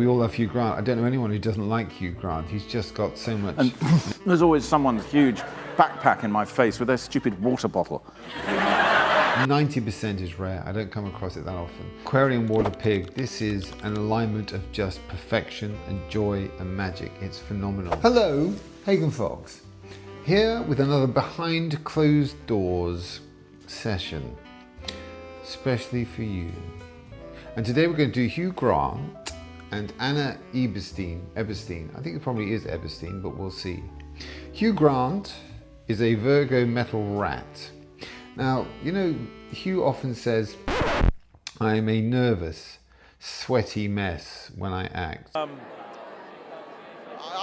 we all love Hugh Grant. I don't know anyone who doesn't like Hugh Grant. He's just got so much... And there's always someone's huge backpack in my face with their stupid water bottle. 90% is rare. I don't come across it that often. Aquarius Water Pig. This is an alignment of just perfection and joy and magic. It's phenomenal. Hello, Hagan Fox. Here with another behind closed doors session, especially for you. And today we're going to do Hugh Grant and Anna Eberstein. I think it probably is Eberstein, but we'll see. Hugh Grant is a Virgo Metal Rat. Now, you know, Hugh often says, I am a nervous, sweaty mess when I act. I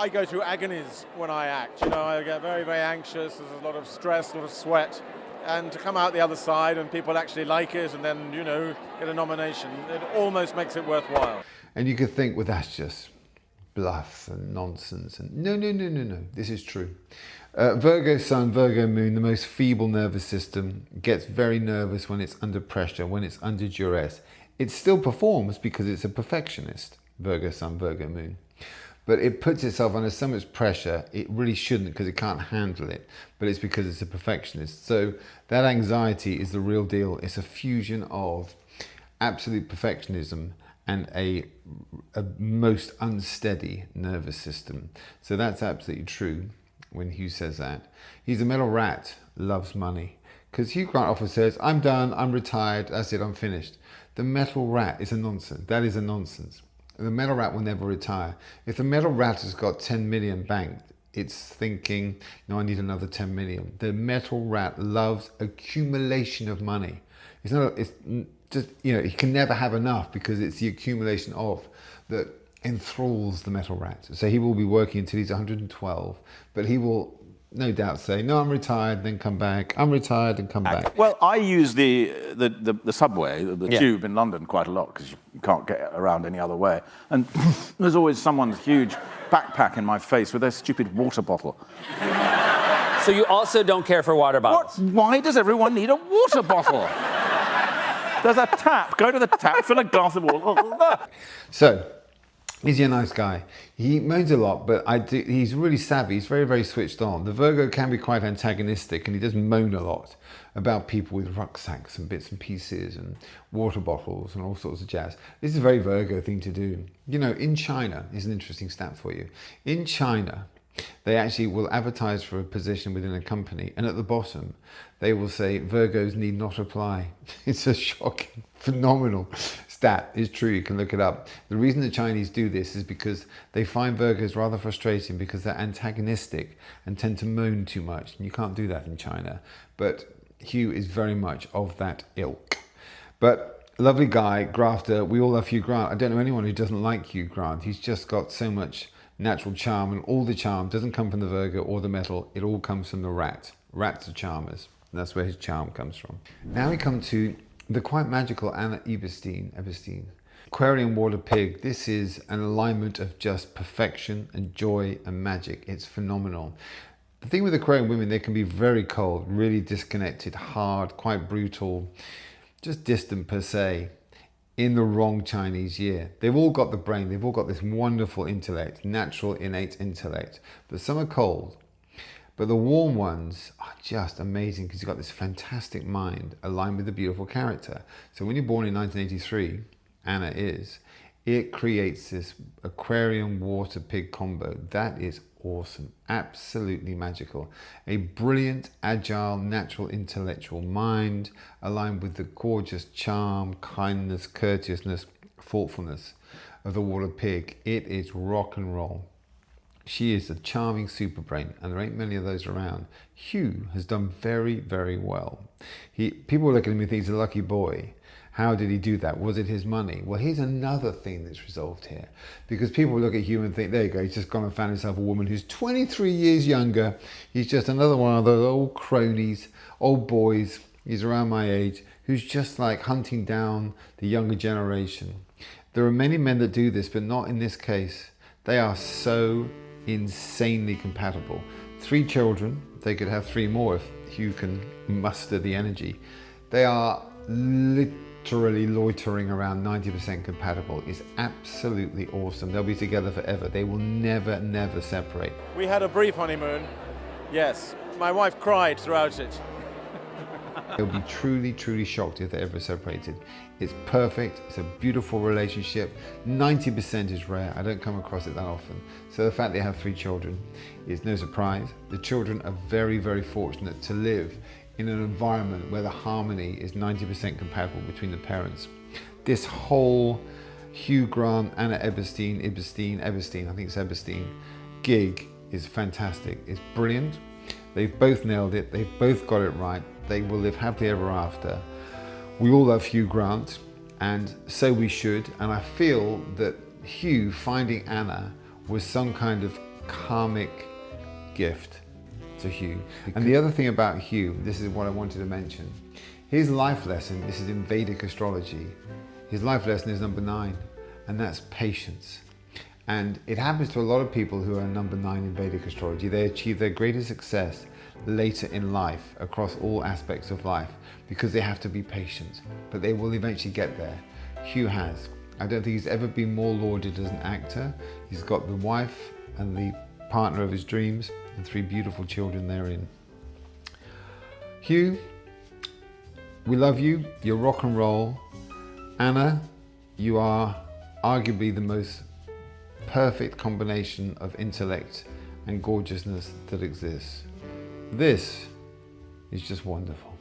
go through agonies when I act. You know, I get very, very anxious. There's a lot of stress, a lot of sweat. And to come out the other side and people actually like it and then, you know, get a nomination, it almost makes it worthwhile. And you could think, well, that's just bluff and nonsense. And no, this is true. Virgo Sun, Virgo Moon, the most feeble nervous system, gets very nervous when it's under pressure, when it's under duress. It still performs because it's a perfectionist, Virgo Sun, Virgo Moon. But it puts itself under so much pressure, it really shouldn't because it can't handle it. But it's because it's a perfectionist. So that anxiety is the real deal. It's a fusion of absolute perfectionism and a most unsteady nervous system. So that's absolutely true when Hugh says that. He's a metal rat, loves money. Because Hugh Grant often says, I'm done, I'm retired, that's it, I'm finished. The metal rat is a nonsense. That is a nonsense. The metal rat will never retire. If the metal rat has got 10 million banked, it's thinking, no, I need another 10 million. The metal rat loves accumulation of money. It's just, you know, he can never have enough because it's the accumulation of that enthralls the metal rat. So he will be working until he's 112, but he will no doubt say, no, I'm retired, then come back. I'm retired and come back. Well, I use the subway, the tube in London quite a lot because you can't get around any other way. And there's always someone's huge backpack in my face with their stupid water bottle. So you also don't care for water bottles? What? Why does everyone need a water bottle? There's a tap. Go to the tap, fill a glass of water. So, he's a nice guy. He moans a lot, but he's really savvy. He's very, very switched on. The Virgo can be quite antagonistic, and he does moan a lot about people with rucksacks and bits and pieces and water bottles and all sorts of jazz. This is a very Virgo thing to do. You know, in China, here's an interesting stat for you. In China, they actually will advertise for a position within a company, and at the bottom, they will say, Virgos need not apply. It's a shocking, phenomenal stat. It's true, you can look it up. The reason the Chinese do this is because they find Virgos rather frustrating because they're antagonistic and tend to moan too much, and you can't do that in China. But Hugh is very much of that ilk. But lovely guy, grafter, we all love Hugh Grant. I don't know anyone who doesn't like Hugh Grant. He's just got so much natural charm, and all the charm doesn't come from the Virgo or the metal, it all comes from the rat. Rats are charmers, and that's where his charm comes from. Now we come to the quite magical Anna Eberstein. Aquarius Water Pig. This is an alignment of just perfection and joy and magic. It's phenomenal. The thing with Aquarian women, they can be very cold, really disconnected, hard, quite brutal, just distant per se, in the wrong Chinese year. They've all got the brain, they've all got this wonderful intellect, natural innate intellect, but some are cold. But the warm ones are just amazing because you've got this fantastic mind aligned with a beautiful character. So when you're born in 1983, Anna is, it creates this Aquarius Water Pig combo. That is awesome, absolutely magical. A brilliant, agile, natural, intellectual mind aligned with the gorgeous charm, kindness, courteousness, thoughtfulness of the Water Pig. It is rock and roll. She is a charming super brain, and there ain't many of those around. Hugh has done very, very well. People look at him and think he's a lucky boy. How did he do that? Was it his money? Well, here's another thing that's resolved here. Because people look at Hugh and think, there you go, he's just gone and found himself a woman who's 23 years younger. He's just another one of those old cronies, old boys, he's around my age, who's just like hunting down the younger generation. There are many men that do this, but not in this case. They are so insanely compatible. 3 children, they could have 3 more if Hugh can muster the energy. They are literally loitering around 90% compatible is absolutely awesome. They'll be together forever. They will never, never separate. We had a brief honeymoon, yes. My wife cried throughout it. They'll be truly, truly shocked if they're ever separated. It's perfect, it's a beautiful relationship. 90% is rare, I don't come across it that often. So the fact they have 3 children is no surprise. The children are very, very fortunate to live in an environment where the harmony is 90% compatible between the parents. This whole Hugh Grant, Anna Eberstein, I think it's Eberstein, gig is fantastic. It's brilliant. They've both nailed it. They've both got it right. They will live happily ever after. We all love Hugh Grant, and so we should. And I feel that Hugh finding Anna was some kind of karmic gift to Hugh. And the other thing about Hugh, this is what I wanted to mention. His life lesson, this is in Vedic astrology, his life lesson is number 9, and that's patience. And it happens to a lot of people who are number 9 in Vedic astrology. They achieve their greatest success later in life, across all aspects of life, because they have to be patient, but they will eventually get there. Hugh has. I don't think he's ever been more lauded as an actor. He's got the wife and the partner of his dreams and 3 beautiful children therein. Hugh, we love you. You're rock and roll. Anna, you are arguably the most perfect combination of intellect and gorgeousness that exists. This is just wonderful.